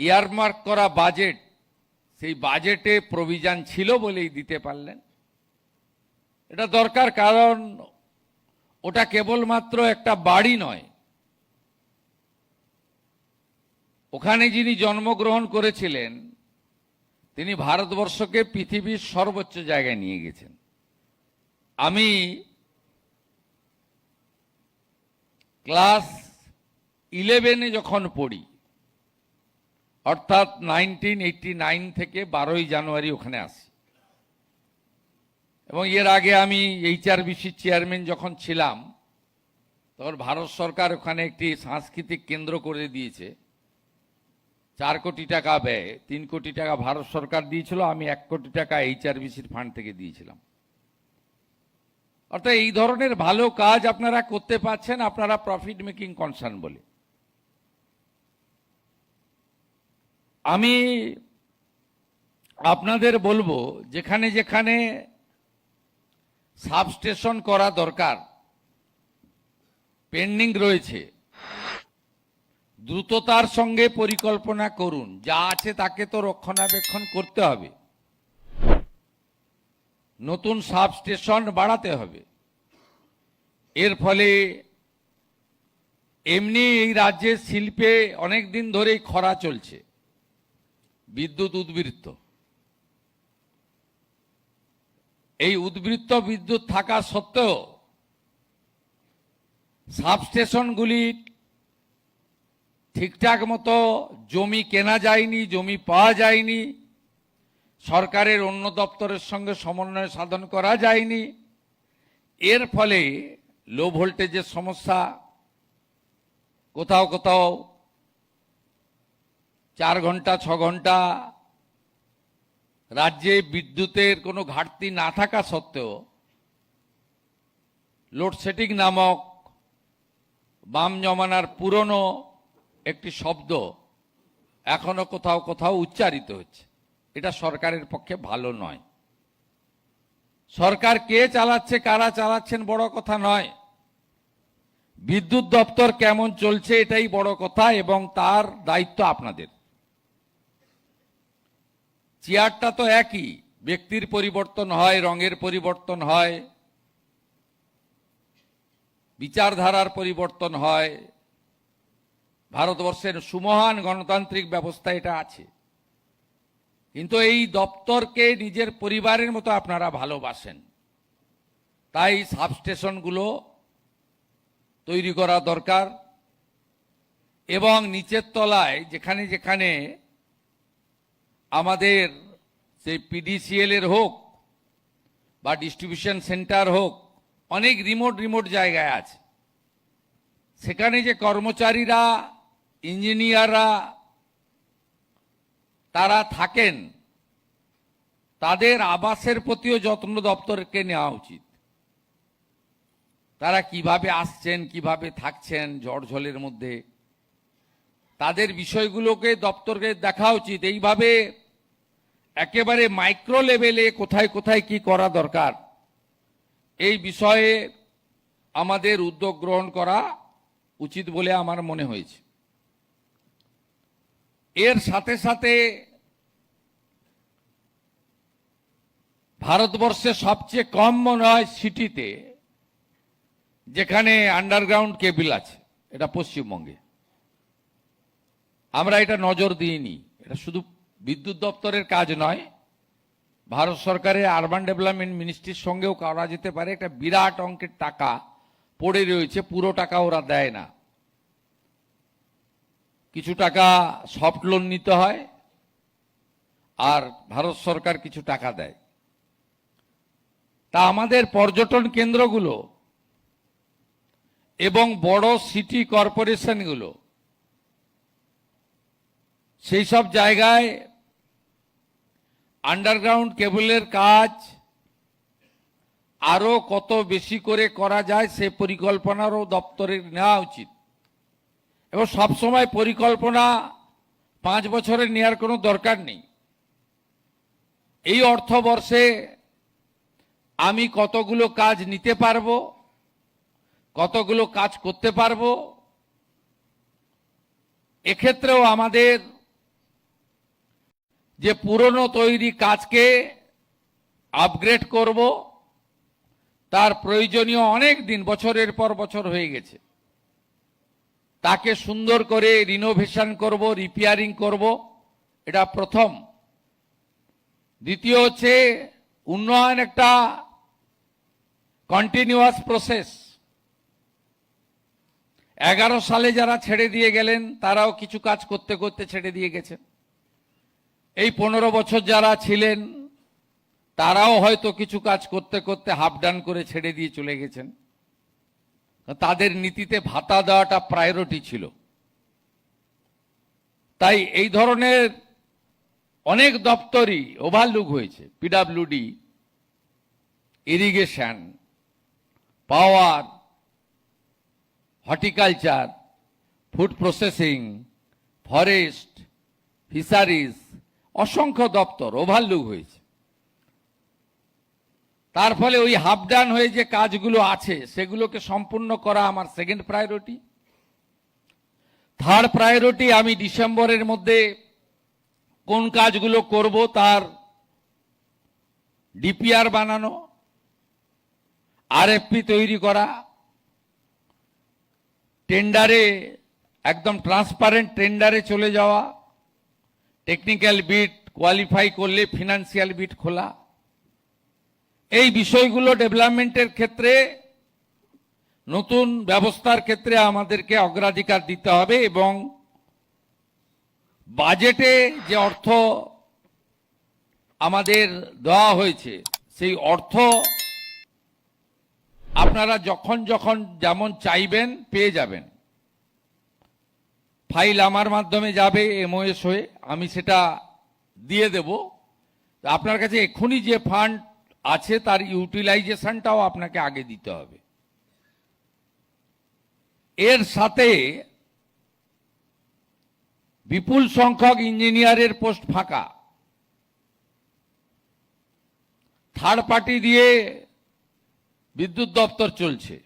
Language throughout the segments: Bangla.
ইয়ারমার্ক করা বাজেট, সেই বাজেটে প্রভিশন ছিল বলেই দিতে পারলেন। এটা দরকার, কারণ ওটা কেবলমাত্র একটা বাড়ি নয়, ওখানে যিনি জন্মগ্রহণ করেছিলেন তিনি ভারতবর্ষকে পৃথিবীর সর্বোচ্চ জায়গায় নিয়ে গেছেন। আমি ক্লাস 11-এ যখন পড়ি, অর্থাৎ 1989 থেকে 12ই জানুয়ারি ওখানে আসি, এবং এর আগে আমি HRBC চেয়ারম্যান যখন ছিলাম তখন ভারত সরকার ওখানে একটি সাংস্কৃতিক কেন্দ্র করে দিয়েছে। 4 কোটি টাকা ব্যয়, 3 কোটি টাকা ভারত সরকার দিয়েছিল, আমি 1 কোটি টাকা HRBCর ফান্ড থেকে দিয়েছিলাম। অর্থাৎ এই ধরনের ভালো কাজ আপনারা করতে পারছেন, আপনারা প্রফিট মেকিং কনসার্ন বলে। আমি আপনাদের বলবো, যেখানে যেখানে সাবস্টেশন করা দরকার, পেন্ডিং রয়েছে, দ্রুততার সঙ্গে পরিকল্পনা করুন। যা আছে তাকে তো রক্ষণাবেক্ষণ করতে হবে, নতুন সাবস্টেশন বাড়াতে হবে। এর ফলে এমনি এই রাজ্যের শিল্পে অনেক দিন ধরেই খরা চলছে, বিদ্যুৎ উদ্বৃত্ত। এই উদ্বৃত্ত বিদ্যুৎ থাকা সত্ত্বেও সাবস্টেশনগুলি ঠিকঠাক মতো জমি কেনা যায়নি, জমি পাওয়া যায়নি, সরকারের অন্য দপ্তরের সঙ্গে সমন্বয় সাধন করা যায়নি। এর ফলে লো ভোল্টেজের সমস্যা, কোথাও কোথাও 4 ঘন্টা 6 ঘন্টা রাজ্যে বিদ্যুতের কোনো ঘাটতি না থাকা সত্ত্বেও লোডশেডিং নামক বাম জমানার পুরনো একটি শব্দ এখনো কোথাও কোথাও উচ্চারিত হচ্ছে। এটা সরকারের পক্ষে ভালো নয়। সরকার কে চালাচ্ছে, কারা চালাচ্ছেন বড় কথা নয়, বিদ্যুৎ দপ্তর কেমন চলছে এটাই বড় কথা, এবং তার দায়িত্ব আপনাদের। চেয়ারটা তো একই, ব্যক্তির পরিবর্তন হয়, রঙের পরিবর্তন হয়, বিচারধারার পরিবর্তন হয়, ভারতবর্ষের সুমহান গণতান্ত্রিক ব্যবস্থা এটা আছে। কিন্তু এই দপ্তরকে নিজের পরিবারের মতো আপনারা ভালোবাসেন, তাই সাবস্টেশনগুলো তৈরি করা দরকার। এবং নিচের তলায় যেখানে যেখানে আমাদের সেই PDCL এর হোক বা ডিস্ট্রিবিউশন সেন্টার হোক, অনেক রিমোট জায়গায় আছে, সেখানে যে কর্মচারীরা, ইঞ্জিনিয়াররা তারা থাকেন, তাদের আবাসের প্রতিও যত্ন দপ্তরকে নেওয়া উচিত। তারা কিভাবে আসছেন, কিভাবে থাকছেন ঝড় ঝড়ের মধ্যে, তাদের বিষয়গুলোকে দপ্তরকে দেখা উচিত। এইভাবে একেবারে মাইক্রো লেভেলে কোথায় কোথায় কি করা দরকার, এই বিষয়ে আমাদের উদ্যোগ গ্রহণ করা উচিত বলে আমার মনে হয়েছে। এর সাথে সাথে ভারতবর্ষে সবচেয়ে কম মনে হয় সিটিতে যেখানে আন্ডারগ্রাউন্ড কেবল আছে, এটা পশ্চিমবঙ্গে। আমরা এটা নজর দিইনি। এটা শুধু বিদ্যুৎ দপ্তরের কাজ নয়, ভারত সরকারের আরবান ডেভেলপমেন্ট মিনিস্ট্রির সঙ্গেও করা যেতে পারে। একটা বিরাট অঙ্কের টাকা পড়ে রয়েছে, পুরো টাকা ওরা দেয় না, কিছু টাকা সফট লোন নিতে হয়, আর ভারত সরকার কিছু টাকা দেয়। তা আমাদের পর্যটন কেন্দ্রগুলো এবং বড় সিটি কর্পোরেশনগুলো, সেই সব জায়গায় আন্ডারগ্রাউন্ড কেবলের কাজ আরো কত বেশি করে করা যায় সে পরিকল্পনারও দপ্তরের নেওয়া উচিত। এবং সবসময় পরিকল্পনা 5 বছরের নেওয়ার কোনো দরকার নেই। এই অর্থবর্ষে আমি কতগুলো কাজ নিতে পারবো, কতগুলো কাজ করতে পারবো, এক্ষেত্রেও আমাদের যে পুরনো তৈরি কাজকে আপগ্রেড করব, তার প্রয়োজনীয় অনেক দিন, বছরের পর বছর হয়ে গেছে, তাকে সুন্দর করে রিনোভেশন করব, রিপেয়ারিং করব, এটা প্রথম। দ্বিতীয় হচ্ছে উন্নয়ন একটা কন্টিনিউয়াস প্রসেস। 11 সালে যারা ছেড়ে দিয়ে গেলেন তারাও কিছু কাজ করতে করতে ছেড়ে দিয়ে গেছেন। এই 15 বছর যারা ছিলেন তারাও হয়তো কিছু কাজ করতে করতে হাফ ডান করে ছেড়ে দিয়ে চলে গেছেন। তাদের নীতিতে ভাতা দেওয়াটা প্রায়োরিটি ছিল। তাই এই ধরনের অনেক দপ্তরই ওভারলুক হয়েছে। PWD, irrigation, power, horticulture, food processing, forest, fisheries, অসংখ্য দপ্তর ওভারলুক হয়েছে। তার ফলে ওই হাফ ডান হয়ে যে কাজগুলো আছে সেগুলোকে সম্পূর্ণ করা আমার সেকেন্ড প্রায়োরিটি। থার্ড প্রায়োরিটি, আমি ডিসেম্বরের মধ্যে কোন কাজগুলো করব তার ডিপিআর বানানো, আরএফপি তৈরি করা, টেন্ডারে একদম ট্রান্সপারেন্ট টেন্ডারে চলে যাওয়া, টেকনিক্যাল বিট কোয়ালিফাই করলে ফিনান্সিয়াল বিট খোলা। এই বিষয়গুলো ডেভেলপমেন্টের ক্ষেত্রে, নতুন ব্যবস্থার ক্ষেত্রে আমাদেরকে অগ্রাধিকার দিতে হবে এবং বাজেটে যে অর্থ আমাদের দেওয়া হয়েছে সেই অর্থ আপনারা যখন যখন যেমন চাইবেন পেয়ে যাবেন। ফাইল আমার মাধ্যমে যাবে এমওএস হয়ে, আমি সেটা দিয়ে দেব। আপনার কাছে এক্ষুনি যে ফান্ড আছে তার ইউটিলাইজেশনটাও আপনাকে আগে দিতে হবে। এর সাথে বিপুল সংখ্যক ইঞ্জিনিয়ারের পোস্ট ফাঁকা, থার্ড পার্টি দিয়ে বিদ্যুৎ দপ্তর চলছে।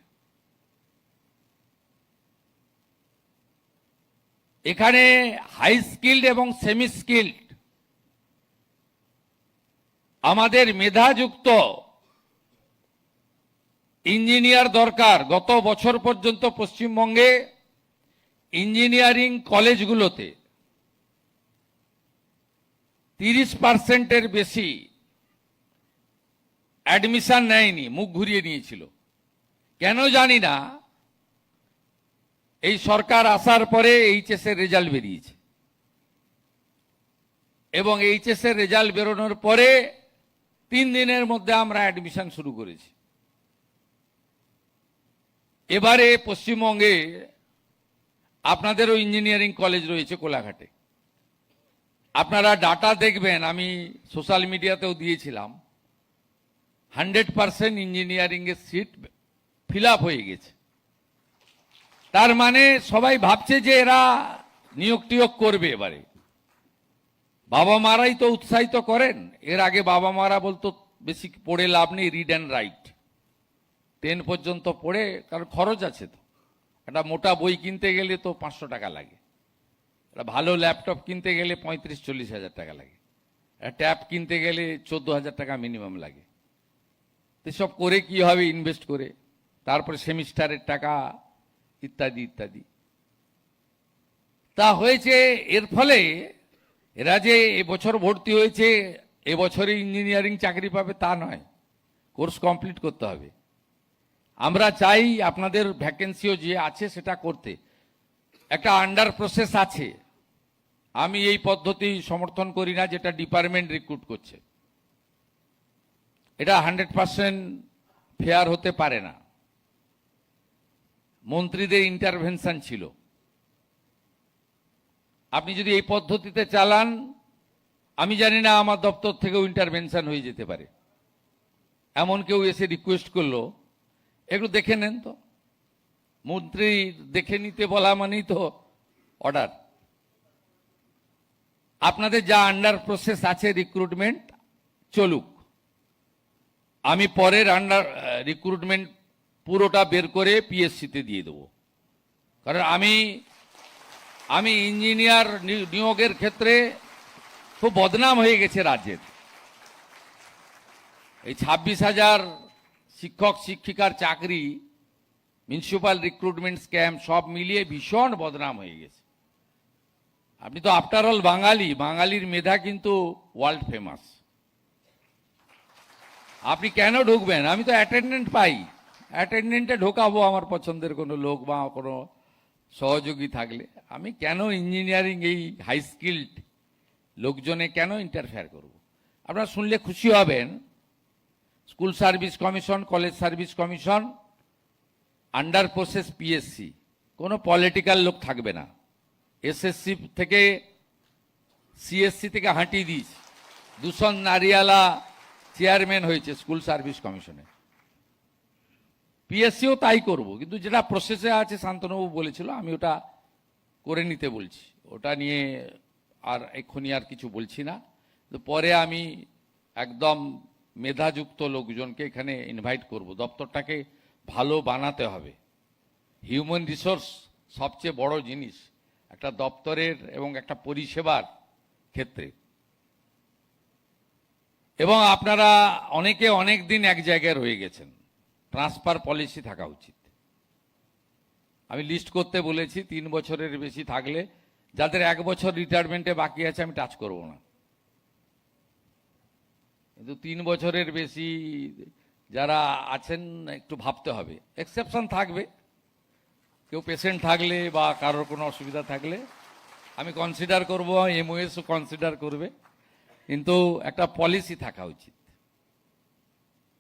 এখানে হাই স্কিল্ড এবং সেমি স্কিল্ড আমাদের মেধাযুক্ত ইঞ্জিনিয়ার দরকার। গত বছর পর্যন্ত পশ্চিমবঙ্গে ইঞ্জিনিয়ারিং কলেজগুলোতে 30%-এর বেশি অ্যাডমিশন নেয়নি, মুখ ঘুরিয়ে নিয়েছিল। কেন জানি না। এই সরকার আসার পরে এইচএস এর রেজাল্ট বেরিয়েছে এবং এইচএস এর রেজাল্ট বেরোনোর পরে 3 দিনের মধ্যে আমরা অ্যাডমিশন শুরু করেছি। এবারে পশ্চিমবঙ্গে আপনাদেরও ইঞ্জিনিয়ারিং কলেজ রয়েছে কোলাঘাটে। আপনারা ডাটা দেখবেন, আমি সোশ্যাল মিডিয়াতেও দিয়েছিলাম, 100% ইঞ্জিনিয়ারিং এর সিট ফিল আপ হয়ে গেছে। তার মানে সবাই ভাবছে যে এরা নিয়োগ টিয়োগ করবে। এবারে বাবা মারাই তো উৎসাহিত করেন। এর আগে বাবা মারা বলতো বেশি পড়ে লাভ নেই, রিড অ্যান্ড রাইট, 10 পর্যন্ত পড়ে, কারণ খরচ আছে তো। একটা মোটা বই কিনতে গেলে তো 500 টাকা লাগে, একটা ভালো ল্যাপটপ কিনতে গেলে 35-40 হাজার টাকা লাগে, একটা ট্যাব কিনতে গেলে 14,000 টাকা মিনিমাম লাগে। এসব করে কি হবে? ইনভেস্ট করে, তারপরে সেমিস্টারের টাকা ইত্যাদি ইত্যাদি। তা হয়েছে এর ফলে এরা যে এবছর ভর্তি হয়েছে এবছরে ইঞ্জিনিয়ারিং চাকরি পাবে তা নয়, কোর্স কমপ্লিট করতে হবে। আমরা চাই আপনাদের ভ্যাকেন্সিও যে আছে সেটা করতে। একটা আন্ডার প্রসেস আছে, আমি এই পদ্ধতি সমর্থন করি না যেটা ডিপার্টমেন্ট রিক্রুট করছে। এটা 100% ফেয়ার হতে পারে না। মন্ত্রীদের ইন্টারভেনশন ছিল। আপনি যদি এই পদ্ধতিতে চালান, আমি জানি না আমার দপ্তর থেকেও ইন্টারভেনশন হয়ে যেতে পারে। এমন কেউ এসে রিকোয়েস্ট করলো একটু দেখে নেন তো, মন্ত্রী দেখে নিতে বলা মানেই তো অর্ডার। আপনাদের যা আন্ডার প্রসেস আছে রিক্রুটমেন্ট চলুক, আমি পরের আন্ডার রিক্রুটমেন্ট পুরোটা বের করে পিএসসিতে দিয়ে দেবো। কারণ আমি ইঞ্জিনিয়ার নিয়োগের ক্ষেত্রে খুব বদনাম হয়ে গেছে রাজ্যের। এই 26,000 শিক্ষক শিক্ষিকার চাকরি, মিউনিসিপ্যাল রিক্রুটমেন্ট স্ক্যাম সব মিলিয়ে ভীষণ বদনাম হয়ে গেছে। আপনি তো আফটার অল বাঙালি, বাঙালির মেধা কিন্তু ওয়ার্ল্ড ফেমাস। আপনি কেন ঢুকবেন? আমি তো অ্যাটেন্ডেন্ট পাই, অ্যাটেন্ডেন্টে ঢোকাবো আমার পছন্দের কোনো লোক বা কোনো সহযোগী থাকলে। আমি কেন ইঞ্জিনিয়ারিং এই হাই স্কিল্ড লোকজনে কেন ইন্টারফেয়ার করব? আপনারা শুনলে খুশি হবেন, school service commission, college service commission, under process PSC, কোনো পলিটিক্যাল লোক থাকবে না। এসএসসি থেকে সিএসসি থেকে হাঁটিয়ে দিয়েছে। দূষণ নারিয়ালা চেয়ারম্যান হয়েছে স্কুল সার্ভিস কমিশনে। পিএসসিও তাই করব, কিন্তু যেটা প্রসেসে আছে শান্তনুবাবু বলেছিল আমি ওটা করে নিতে বলছি। ওটা নিয়ে আর এক্ষুনি আর কিছু বলছি না। তো পরে আমি একদম মেধাযুক্ত লোকজনকে এখানে ইনভাইট করব। দপ্তরটাকে ভালো বানাতে হবে। হিউম্যান রিসোর্স সবচেয়ে বড় জিনিস একটা দপ্তরের এবং একটা পরিষেবার ক্ষেত্রে। এবং আপনারা অনেকে অনেক দিন এক জায়গায় রয়ে গেছেন, ট্রান্সফার পলিসি থাকা উচিত। আমি লিস্ট করতে বলেছি, 3 বছরের বেশি থাকলে, যাদের 1 বছর রিটায়ারমেন্টে বাকি আছে আমি টাচ করব না। কিন্তু 3 বছরের বেশি যারা আছেন একটু ভাবতে হবে। এক্সেপশন থাকবে, কেউ পেশেন্ট থাকলে বা কারোর কোনো অসুবিধা থাকলে আমি কনসিডার করব, এমওএসও কনসিডার করবে, কিন্তু একটা পলিসি থাকা উচিত।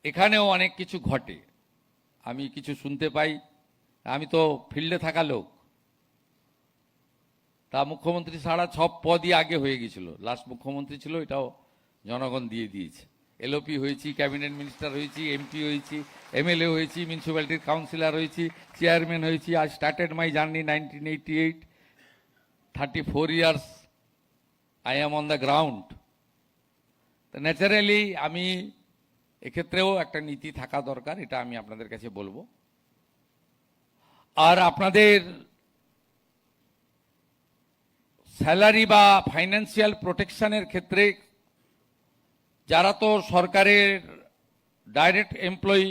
এখানেও অনেক কিছু ঘটে, আমি কিছু শুনতে পাই। আমি তো ফিল্ডে থাকা লোক। তা মুখ্যমন্ত্রী ছাড়া সব পদই আগে হয়ে গেছিল। লাস্ট মুখ্যমন্ত্রী ছিল, এটাও জনগণ দিয়ে দিয়েছে। এলওপি হয়েছি, ক্যাবিনেট মিনিস্টার হয়েছি, এমপি হয়েছি, এমএলএ হয়েছি, মিউনিসিপ্যালিটির কাউন্সিলর হয়েছি, চেয়ারম্যান হয়েছি। I started my journey 1988, 34 years I am on the ground. তো ন্যাচারালি আমি এক্ষেত্রেও একটা নীতি থাকা দরকার, এটা আমি আপনাদের কাছে বলবো। আর আপনাদের স্যালারি বা ফাইন্যান্সিয়াল প্রোটেকশনের ক্ষেত্রে যারা তো সরকারের ডাইরেক্ট এমপ্লয়ি,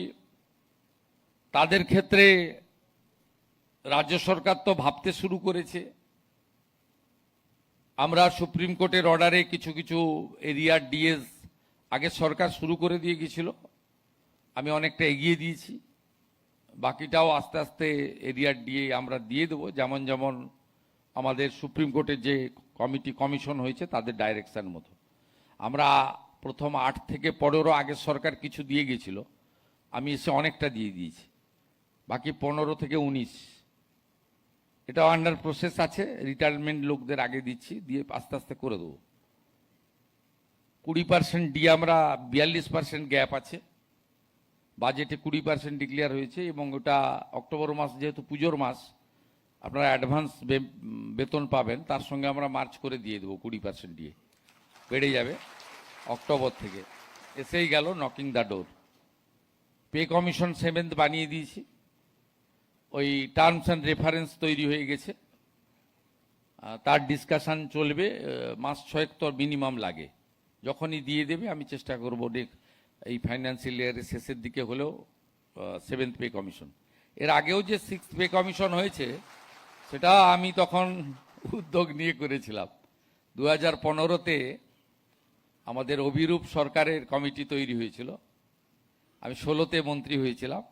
তাদের ক্ষেত্রে রাজ্য সরকার তো ভাবতে শুরু করেছে। আমরা সুপ্রিম কোর্টের অর্ডারে কিছু কিছু এরিয়ার ডিএস আগে সরকার শুরু করে দিয়ে গিয়েছিল, আমি অনেকটা এগিয়ে দিয়েছি। বাকিটাও আস্তে আস্তে এরিয়ার ডিএ আমরা দিয়ে দেবো, যেমন যেমন আমাদের সুপ্রিম কোর্টের যে কমিশন হয়েছে তাদের ডাইরেকশন মতো। আমরা প্রথম 8 থেকে 15 আগের সরকার কিছু দিয়ে গিয়েছিল, আমি এসে অনেকটা দিয়ে দিয়েছি। বাকি 15 থেকে 19 এটাও আন্ডার প্রসেস আছে। রিটায়ারমেন্ট লোকদের আগে দিচ্ছি, দিয়ে আস্তে আস্তে করে দেবো। 20% ডিএ, আমরা 42% গ্যাপ আছে বাজেটে, 20% ডিক্লেয়ার হয়েছে। এবং ওটা অক্টোবর মাস যেহেতু পুজোর মাস, আপনারা অ্যাডভান্স বেতন পাবেন, তার সঙ্গে আমরা মার্চ করে দিয়ে দেবো। 20% ডিএ বেড়ে যাবে অক্টোবর থেকে। এসেই গেল knocking the door. Pay commission 7th বানিয়ে দিয়েছি, ওই টার্মস অ্যান্ড রেফারেন্স তৈরি হয়ে গেছে, তার ডিসকাশন চলবে। মাস 6 তো মিনিমাম লাগে। যখনই দিয়ে দেবে আমি চেষ্টা করব এই ফাইন্যান্সিয়াল ইয়ারের শেষের দিকে হলেও 7th পে কমিশন। এর আগেও যে 6th পে কমিশন হয়েছে সেটা আমি তখন উদ্যোগ নিয়ে করেছিলাম। 2015-তে আমাদের অভিরূপ সরকারের কমিটি তৈরি হয়েছিল, আমি 16-তে মন্ত্রী হয়েছিলাম।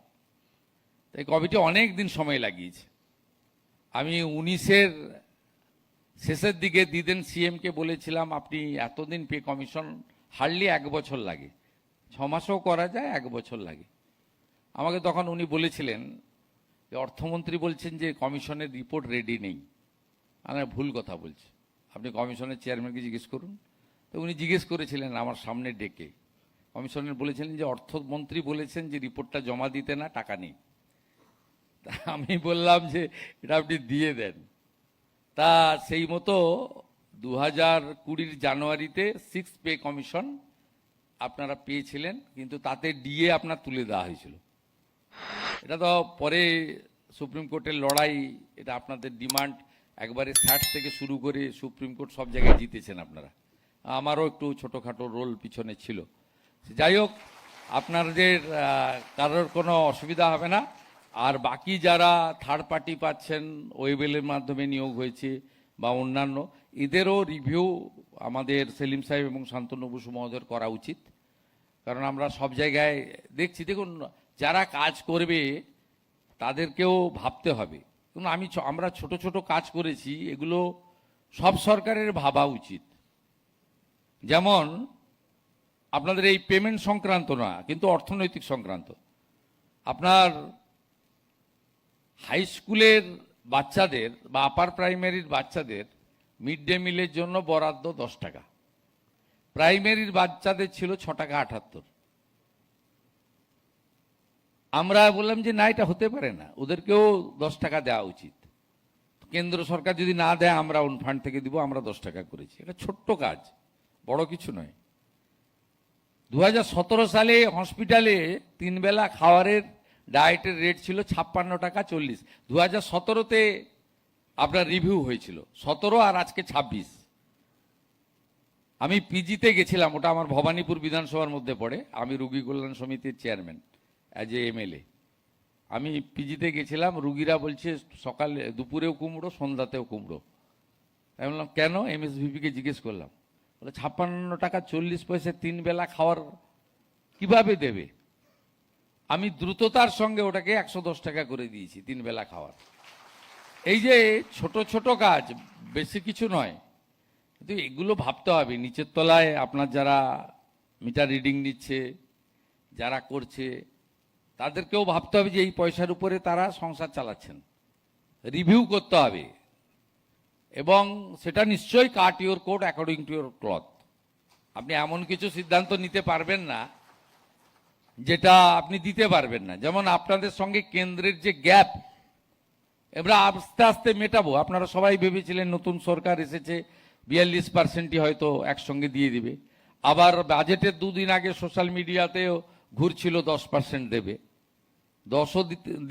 এই কমিটি অনেক দিন সময় লাগিয়েছে। আমি 19-এর শেষের দিকে দিদেন সিএমকে বলেছিলাম, আপনি এতদিন পে কমিশন, হার্ডলি 1 বছর লাগে, 6 মাসও করা যায়, 1 বছর লাগে। আমাকে তখন উনি বলেছিলেন যে অর্থমন্ত্রী বলছেন যে কমিশনের রিপোর্ট রেডি নেই। আমি ভুল কথা বলছি, আপনি কমিশনের চেয়ারম্যানকে জিজ্ঞেস করুন। তো উনি জিজ্ঞেস করেছিলেন আমার সামনে ডেকে, কমিশনের বলেছিলেন যে অর্থমন্ত্রী বলেছেন যে রিপোর্টটা জমা দিতে না, টাকা নেই। তা আমি বললাম যে এটা আপনি দিয়ে দেন। তা সেই মতো 2020 জানুয়ারিতে 6th পে কমিশন আপনারা পেয়েছিলেন, কিন্তু তাতে ডিএ আপনার তুলে দেওয়া হয়েছিল। এটা তো পরে সুপ্রিম কোর্টের লড়াই, এটা আপনাদের ডিমান্ড, একবারে 60 থেকে শুরু করে সুপ্রিম কোর্ট সব জায়গায় জিতেছেন আপনারা। আমারও একটু ছোটোখাটো রোল পিছনে ছিল। যাই হোক, আপনাদের কারোর কোনো অসুবিধা হবে না। আর বাকি যারা থার্ড পার্টি পাচ্ছেন, ওয়েবেলের মাধ্যমে নিয়োগ হয়েছে বা অন্যান্য, এদেরও রিভিউ আমাদের সেলিম সাহেব এবং শান্তনু বসু মহোদয়ের করা উচিত। কারণ আমরা সব জায়গায় দেখছি, দেখুন যারা কাজ করবে তাদেরকেও ভাবতে হবে। কিন্তু আমরা ছোট ছোট কাজ করেছি, এগুলো সব সরকারের ভাবা উচিত। যেমন আপনাদের এই পেমেন্ট সংক্রান্ত না, কিন্তু অর্থনৈতিক সংক্রান্ত। আপনার হাই স্কুলের বাচ্চাদের বা আপার প্রাইমারির বাচ্চাদের মিড ডে মিলের জন্য বরাদ্দ 10 টাকা, প্রাইমারির বাচ্চাদের ছিল 6 টাকা 78। আমরা বললাম যে না, এটা হতে পারে না, ওদেরকেও 10 টাকা দেওয়া উচিত। কেন্দ্র সরকার যদি না দেয়, আমরা ওন ফান্ড থেকে দিব, আমরা 10 টাকা করেছি। এটা ছোট্ট কাজ, বড় কিছু নয়। 2017 সালে হসপিটালে 3 বেলা খাওয়ারের ডায়েটের রেট ছিল 56 টাকা 40। 2017-তে আপনার রিভিউ হয়েছিল 17 আর আজকে 26। আমি পিজিতে গেছিলাম, ওটা আমার ভবানীপুর বিধানসভার মধ্যে পড়ে। আমি রুগী কল্যাণ সমিতির চেয়ারম্যান অ্যাজ এ এমএলএ। আমি পিজিতে গেছিলাম, রুগীরা বলছে সকালে দুপুরেও কুমড়ো, সন্ধ্যাতেও কুমড়ো। আমি বললাম কেন? এমএসভিপিকে জিজ্ঞেস করলাম, বলে 56 টাকা 40 পয়সা 3 বেলা খাওয়ার কিভাবে দেবে? আমি দ্রুততার সঙ্গে ওটাকে 110 টাকা করে দিয়েছি 3 বেলা খাওয়ার। এই যে ছোট ছোট কাজ, বেশি কিছু নয়, কিন্তু এগুলো ভাবতে হবে। নিচের তলায় আপনার যারা মিটার রিডিং নিচ্ছে, যারা করছে, তাদেরকেও ভাবতে হবে যে এই পয়সার উপরে তারা সংসার চালাচ্ছেন। রিভিউ করতে হবে, এবং সেটা নিশ্চয়ই cut your coat according to your cloth. আপনি এমন কিছু সিদ্ধান্ত নিতে পারবেন না যেটা আপনি দিতে পারবেন না। যেমন আপনাদের সঙ্গে কেন্দ্রের যে গ্যাপ, এবার আস্তে আস্তে মেটাবো। আপনারা সবাই ভেবেছিলেন নতুন সরকার এসেছে 42%ই হয়তো একসঙ্গে দিয়ে দিবে। আবার বাজেটের 2 দিন আগে সোশ্যাল মিডিয়াতেও ঘুরছিল 10% দেবে। 10ও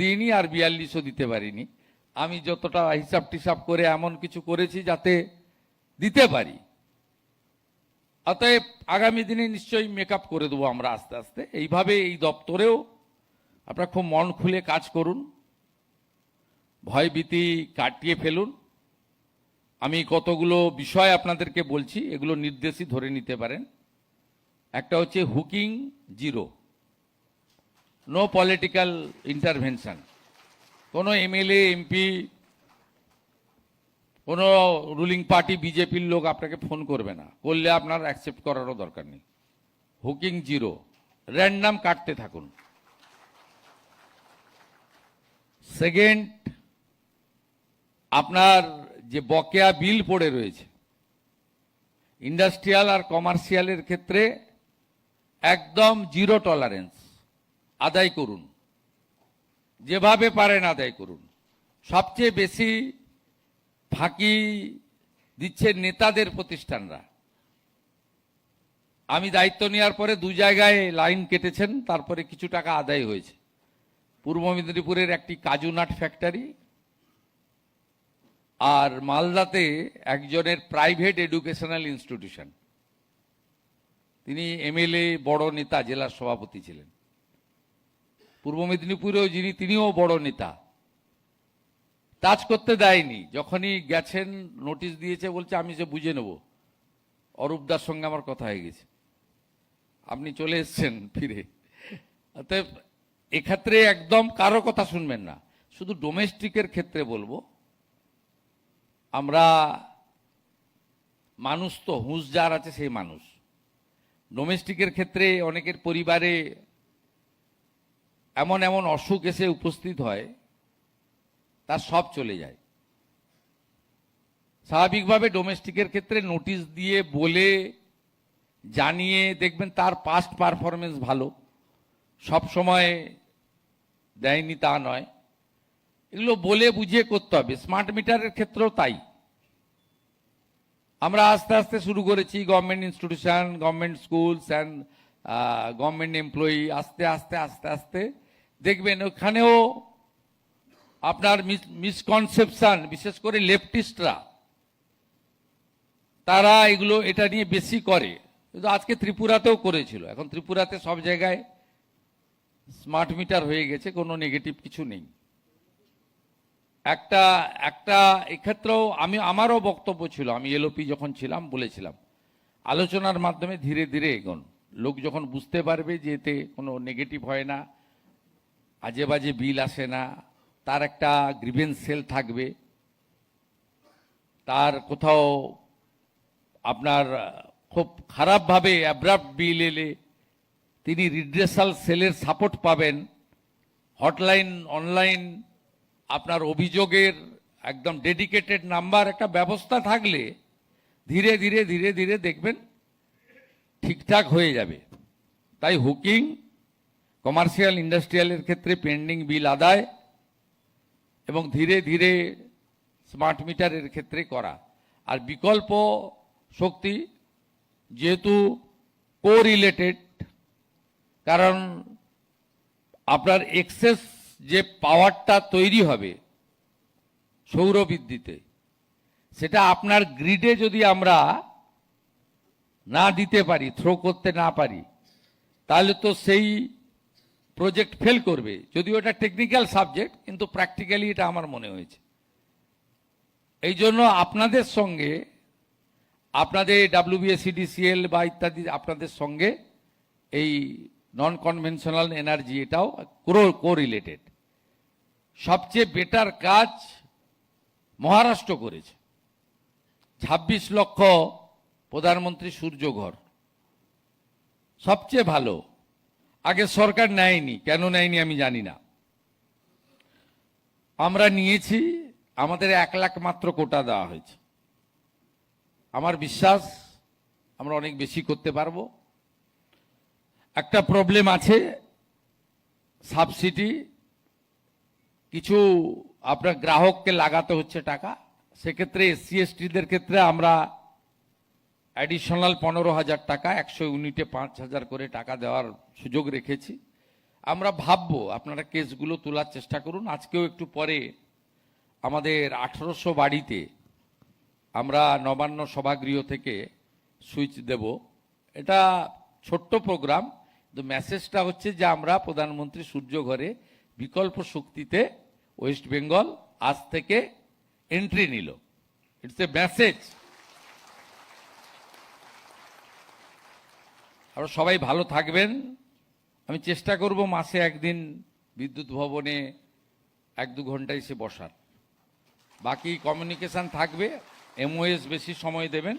দিইনি, আর 42ও দিতে পারিনি। আমি যতটা হিসাব টিসাব করে এমন কিছু করেছি যাতে দিতে পারি। অতএব আগামী দিনে নিশ্চয়ই মেকআপ করে দেবো আমরা আস্তে আস্তে। এইভাবে এই দপ্তরেও আপনারা খুব মন খুলে কাজ করুন, ভয়ভীতি কাটিয়ে ফেলুন। আমি কতগুলো বিষয় আপনাদেরকে বলছি, এগুলো নির্দেশই ধরে নিতে পারেন। একটা হচ্ছে hooking zero, no political intervention. কোনো এমএলএ এমপি, কোনো রুলিং পার্টি বিজেপির লোক আপনাকে ফোন করবে না, করলে আপনার অ্যাকসেপ্ট করারও দরকার নেই। হুকিং জিরো, র্যান্ডাম কাটতে থাকুন। সেকেন্ড, আপনার যে বকেয়া বিল পড়ে রয়েছে ইন্ডাস্ট্রিয়াল আর কমার্শিয়ালের ক্ষেত্রে একদম জিরো টলারেন্স, আদায় করুন, যেভাবে পারেন আদায় করুন। সবচেয়ে বেশি ফাঁকি দিচ্ছে নেতাদের প্রতিষ্ঠানরা। আমি দায়িত্ব নেওয়ার পরে 2 জায়গায় লাইন কেটেছেন, তারপরে কিছু টাকা আদায় হয়েছে। পূর্ব মেদিনীপুরের একটি কাজু নাট ফ্যাক্টরি, আর মালদাতে একজনের প্রাইভেট এডুকেশনাল ইনস্টিটিউশন। তিনি এমএলএ, বড় নেতা, জেলার সভাপতি ছিলেন। পূর্ব মেদিনীপুরেও তিনিও বড় নেতা। টাচ করতে দেয়নি। যখনই গেছেন, নোটিশ দিয়েছে, বলছে আমি সে বুঝে নেব। অরূপদার সঙ্গে আমার কথা হয়ে গেছে, আপনি চলে এসছেন ফিরে। অতএব এক্ষেত্রে একদম কারো কথা শুনবেন না। শুধু ডোমেস্টিকের ক্ষেত্রে বলবো, আমরা মানুষ তো, হুঁশ যার আছে সেই মানুষ। ডোমেস্টিকের ক্ষেত্রে অনেকের পরিবারে এমন এমন অসুখ এসে উপস্থিত হয়, তার সব চলে যায়। স্বাভাবিকভাবে ডোমেস্টিকের ক্ষেত্রে নোটিশ দিয়ে, বলে, জানিয়ে, দেখবেন তার পাস্ট পারফরমেন্স ভালো, সব সময় দেয়নি তা নয়। এগুলো বলে বুঝিয়ে করতে হবে। স্মার্ট মিটারের ক্ষেত্রেও তাই। আমরা আস্তে আস্তে শুরু করেছি, government institution, government schools and government employee, আস্তে আস্তে আস্তে আস্তে দেখবেন ওখানেও আপনার মিসকনসেপশন, বিশেষ করে লেফটিস্টরা তারা এগুলো এটা নিয়ে বেশি করে, কিন্তু আজকে ত্রিপুরাতেও করেছিল। এখন ত্রিপুরাতে সব জায়গায় স্মার্ট মিটার হয়ে গেছে, কোনো নেগেটিভ কিছু নেই। একটা একটা এক্ষেত্রেও আমারও বক্তব্য ছিল, আমি এলওপি যখন ছিলাম বলেছিলাম আলোচনার মাধ্যমে ধীরে ধীরে এগোন। লোক যখন বুঝতে পারবে যে এতে কোনো নেগেটিভ হয় না, আজে বাজে বিল আসে না, তার একটা গ্রিভেন্স সেল থাকবে, তার কোথাও আপনার খুব খারাপভাবে অ্যাব্রাপ্ট বিল এলে তিনি রিড্রেসাল সেলের সাপোর্ট পাবেন। হটলাইন অনলাইন আপনার অভিযোগের একদম ডেডিকেটেড নাম্বার একটা ব্যবস্থা থাকলে ধীরে ধীরে ধীরে ধীরে দেখবেন ঠিকঠাক হয়ে যাবে। তাই হুকিং, কমার্শিয়াল ইন্ডাস্ট্রিয়ালের ক্ষেত্রে পেন্ডিং বিল আদায় এবং ধীরে ধীরে স্মার্ট মিটারের ক্ষেত্রে করা। আর বিকল্প শক্তি যেহেতু কোরিলেটেড, কারণ আপনার এক্সেস যে পাওয়ারটা তৈরি হবে সৌর বিদ্যুতে, সেটা আপনার গ্রিডে যদি আমরা না দিতে পারি, থ্রো করতে না পারি, তাহলে তো সেই প্রজেক্ট ফেল করবে। যদিও এটা টেকনিক্যাল সাবজেক্ট, কিন্তু প্র্যাকটিক্যালি এটা আমার মনে হয়েছে। এই জন্য আপনাদের সঙ্গে, আপনাদের WBSEDCL বা ইত্যাদি আপনাদের সঙ্গে এই নন কনভেনশনাল এনার্জি এটাও কোরিলেটেড। সবচেয়ে বেটার কাজ মহারাষ্ট্র করেছে, 26 লক্ষ প্রধানমন্ত্রী সূর্যঘর, সবচেয়ে ভালো। আগে সরকার নেয়নি, কেন নেয়নি আমি জানি না। আমরা নিয়েছি, আমাদের 1 লাখ মাত্র কোটা দেওয়া হয়েছে। আমার বিশ্বাস আমরা অনেক বেশি করতে পারবো। একটা প্রবলেম আছে, সাবসিডি কিছু আপনার গ্রাহককে লাগাতে হচ্ছে টাকা, সেক্ষেত্রে SC STদের ক্ষেত্রে আমরা অ্যাডিশনাল 15,000 টাকা 100 ইউনিটে 5,000 করে টাকা দেওয়ার সুযোগ রেখেছি। আমরা ভাববো, আপনারা কেসগুলো তোলার চেষ্টা করুন। আজকেও একটু পরে আমাদের 1800 বাড়িতে আমরা নবান্ন সভাগৃহ থেকে সুইচ দেব। এটা ছোট্ট প্রোগ্রাম, কিন্তু মেসেজটা হচ্ছে যে আমরা প্রধানমন্ত্রী সূর্য ঘরে বিকল্প শক্তিতে ওয়েস্ট বেঙ্গল আজ থেকে এন্ট্রি নিল। It's a message. আর সবাই ভালো থাকবেন। আমি চেষ্টা করব মাসে একদিন বিদ্যুৎ ভবনে 1-2 ঘন্টা এসে বসার। বাকি কমিউনিকেশন থাকবে, MOS বেশি সময় দেবেন।